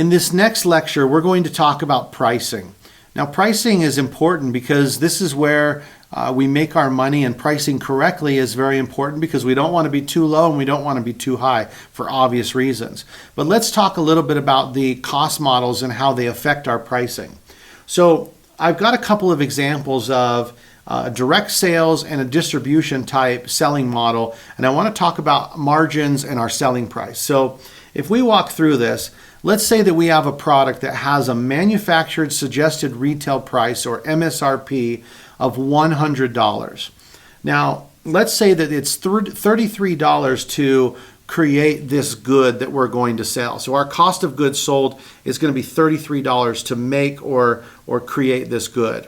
In this next lecture, we're going to talk about pricing. Now, pricing is important because this is where we make our money, and pricing correctly is very important because we don't want to be too low and we don't want to be too high for obvious reasons. But let's talk a little bit about the cost models and how they affect our pricing. So I've got a couple of examples of direct sales and a distribution type selling model, and I want to talk about margins and our selling price. So if we walk through this, let's say that we have a product that has a manufactured suggested retail price, or MSRP, of $100. Now, let's say that it's $33 to create this good that we're going to sell. So our cost of goods sold is going to be $33 to make or create this good.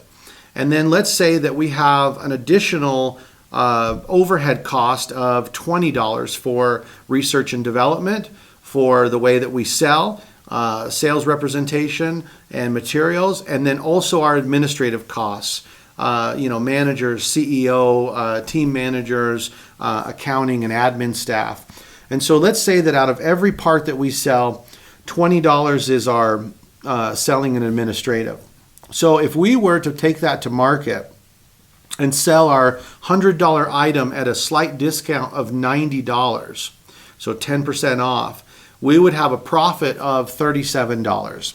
And then let's say that we have an additional overhead cost of $20 for research and development, for the way that we sell, sales representation and materials, and then also our administrative costs, managers, CEO, team managers, accounting and admin staff. And so let's say that out of every part that we sell, $20 is our selling and administrative. So if we were to take that to market and sell our $100 item at a slight discount of $90, so 10% off, we would have a profit of $37.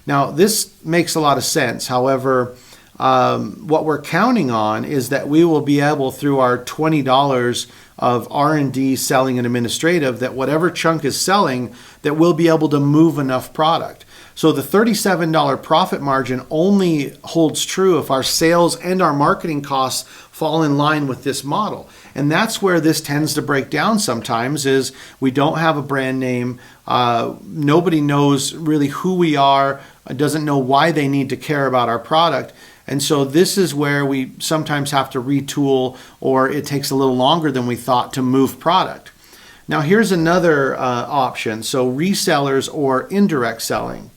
Now, this makes a lot of sense. However, what we're counting on is that we will be able, through our $20 of R&D, selling, and administrative, that whatever chunk is selling, that we'll be able to move enough product. So the $37 profit margin only holds true if our sales and our marketing costs fall in line with this model. And that's where this tends to break down sometimes, is we don't have a brand name. Nobody knows really who we are, doesn't know why they need to care about our product. And so this is where we sometimes have to retool, or it takes a little longer than we thought to move product. Now here's another option. So resellers or indirect selling.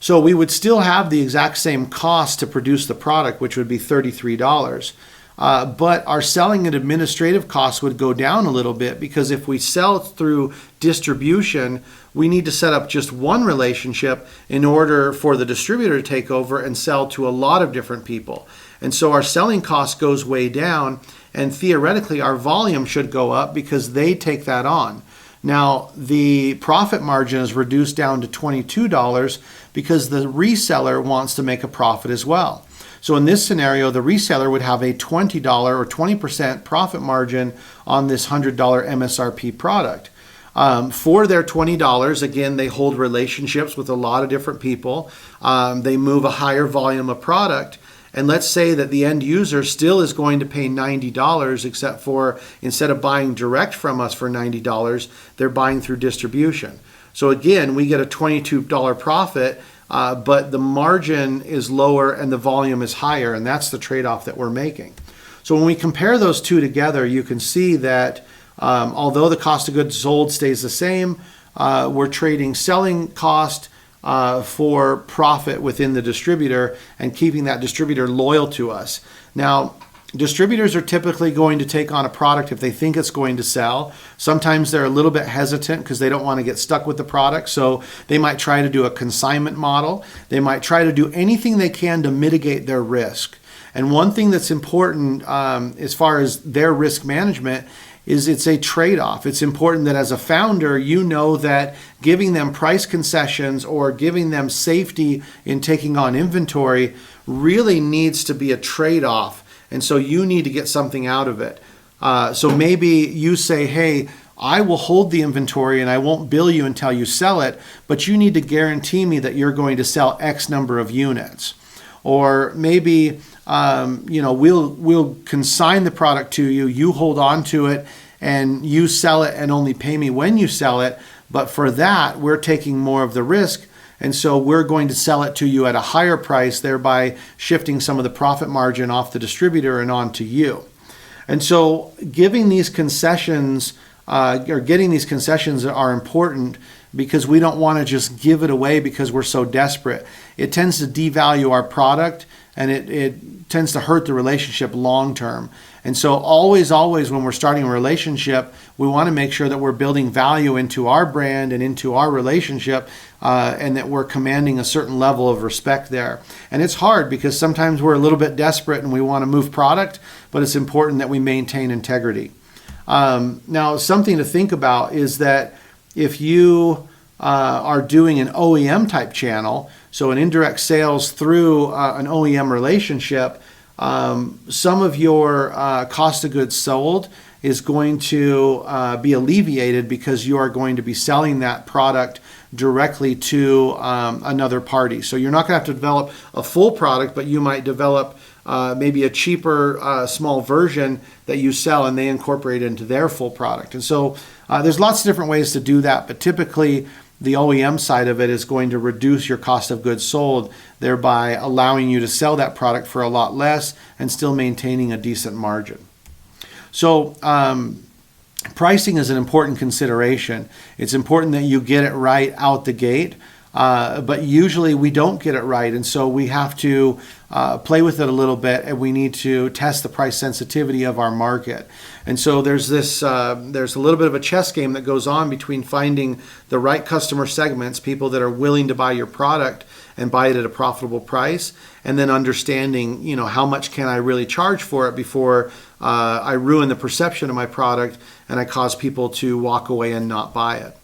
So we would still have the exact same cost to produce the product, which would be $33. But our selling and administrative costs would go down a little bit, because if we sell through distribution, we need to set up just one relationship in order for the distributor to take over and sell to a lot of different people. And so our selling cost goes way down, and theoretically our volume should go up because they take that on. Now, the profit margin is reduced down to $22 because the reseller wants to make a profit as well. So in this scenario, the reseller would have a $20 or 20% profit margin on this $100 MSRP product. For their $20, again, they hold relationships with a lot of different people. They move a higher volume of product. And let's say that the end user still is going to pay $90, except for instead of buying direct from us for $90, they're buying through distribution. So again, we get a $22 profit, but the margin is lower and the volume is higher, and that's the trade-off that we're making. So when we compare those two together, you can see that although the cost of goods sold stays the same, we're trading selling cost for profit within the distributor and keeping that distributor loyal to us. Now, distributors are typically going to take on a product if they think it's going to sell. Sometimes they're a little bit hesitant because they don't want to get stuck with the product, so they might try to do a consignment model. They might try to do anything they can to mitigate their risk. And one thing that's important as far as their risk management is it's a trade-off. It's important that as a founder, you know that giving them price concessions or giving them safety in taking on inventory really needs to be a trade-off. And so you need to get something out of it. So maybe you say, hey, I will hold the inventory and I won't bill you until you sell it, but you need to guarantee me that you're going to sell X number of units. Or maybe we'll consign the product to you, you hold on to it, and you sell it and only pay me when you sell it. But for that, we're taking more of the risk, and so we're going to sell it to you at a higher price, thereby shifting some of the profit margin off the distributor and onto you. And so giving these concessions or getting these concessions are important because we don't want to just give it away because we're so desperate. It tends to devalue our product, and it tends to hurt the relationship long term. And so always when we're starting a relationship, we want to make sure that we're building value into our brand and into our relationship, and that we're commanding a certain level of respect there. And it's hard because sometimes we're a little bit desperate and we want to move product, but it's important that we maintain integrity. Now, something to think about is that if you are doing an OEM type channel, so an indirect sales through an OEM relationship, some of your cost of goods sold is going to be alleviated because you are going to be selling that product directly to another party. So you're not going to have to develop a full product, but you might develop maybe a cheaper small version that you sell, and they incorporate it into their full product. And so there's lots of different ways to do that, but typically the OEM side of it is going to reduce your cost of goods sold, thereby allowing you to sell that product for a lot less and still maintaining a decent margin. So pricing is an important consideration. It's important that you get it right out the gate, but usually we don't get it right, and so we have to play with it a little bit, and we need to test the price sensitivity of our market. And so there's a little bit of a chess game that goes on between finding the right customer segments, people that are willing to buy your product and buy it at a profitable price, and then understanding, how much can I really charge for it before I ruin the perception of my product and I cause people to walk away and not buy it.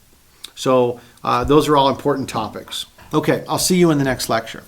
So those are all important topics. Okay, I'll see you in the next lecture.